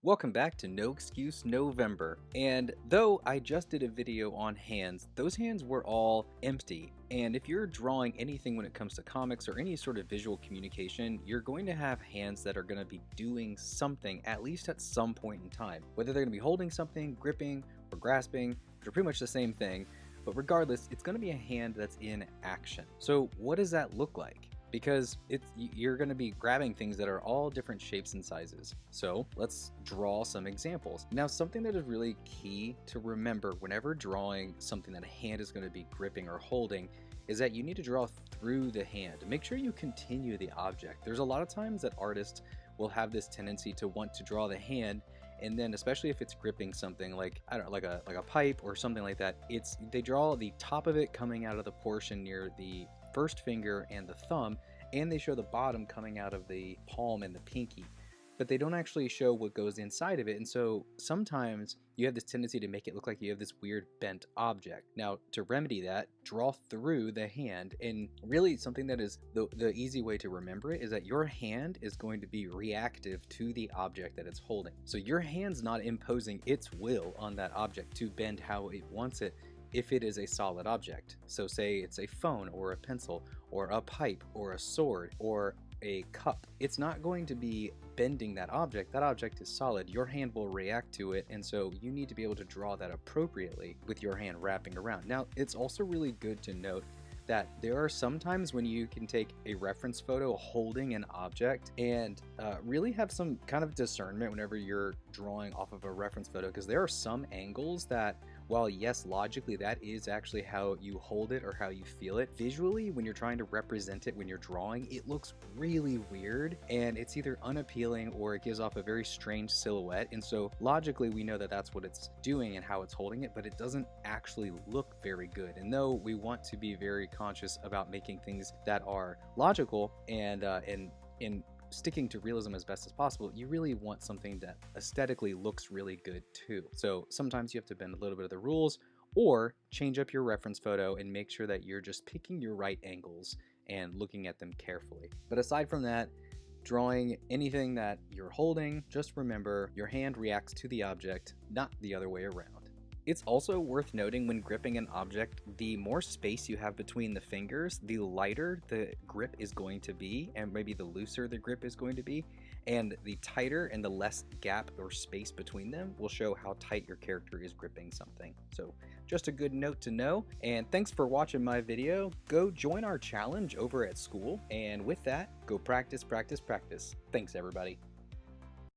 Welcome back to No Excuse November. And though I just did a video on hands, those hands were all empty. And if you're drawing anything when it comes to comics or any sort of visual communication, you're going to have hands that are going to be doing something, at least at some point in time. Whether they're going to be holding something, gripping, or grasping, which are pretty much the same thing. But regardless, it's going to be a hand that's in action. So what does that look like? Because you're going to be grabbing things that are all different shapes and sizes. So let's draw some examples. Now, something that is really key to remember whenever drawing something that a hand is going to be gripping or holding is that you need to draw through the hand. Make sure you continue the object. There's a lot of times that artists will have this tendency to want to draw the hand, and then especially if it's gripping something like, I don't know, like a pipe or something like that, they draw the top of it coming out of the portion near the first finger and the thumb, and they show the bottom coming out of the palm and the pinky, but they don't actually show what goes inside of it. And so sometimes you have this tendency to make it look like you have this weird bent object. Now, to remedy that, draw through the hand. And really something that is the easy way to remember it is that your hand is going to be reactive to the object that it's holding. So your hand's not imposing its will on that object to bend how it wants it if it is a solid object. So say it's a phone or a pencil or a pipe or a sword or a cup. It's not going to be bending that object. That object is solid. Your hand will react to it, and so you need to be able to draw that appropriately with your hand wrapping around. Now, it's also really good to note that there are some times when you can take a reference photo holding an object and really have some kind of discernment whenever you're drawing off of a reference photo, because there are some angles that, while yes, logically that is actually how you hold it or how you feel it, visually when you're trying to represent it when you're drawing, it looks really weird and it's either unappealing or it gives off a very strange silhouette. And so logically we know that that's what it's doing and how it's holding it, but it doesn't actually look very good. And though we want to be very conscious about making things that are logical and in sticking to realism as best as possible, you really want something that aesthetically looks really good too. So sometimes you have to bend a little bit of the rules or change up your reference photo and make sure that you're just picking your right angles and looking at them carefully. But aside from that, drawing anything that you're holding, just remember your hand reacts to the object, not the other way around. It's also worth noting when gripping an object, the more space you have between the fingers, the lighter the grip is going to be, and maybe the looser the grip is going to be, and the tighter and the less gap or space between them will show how tight your character is gripping something. So just a good note to know, and thanks for watching my video. Go join our challenge over at school, and with that, go practice, practice, practice. Thanks everybody.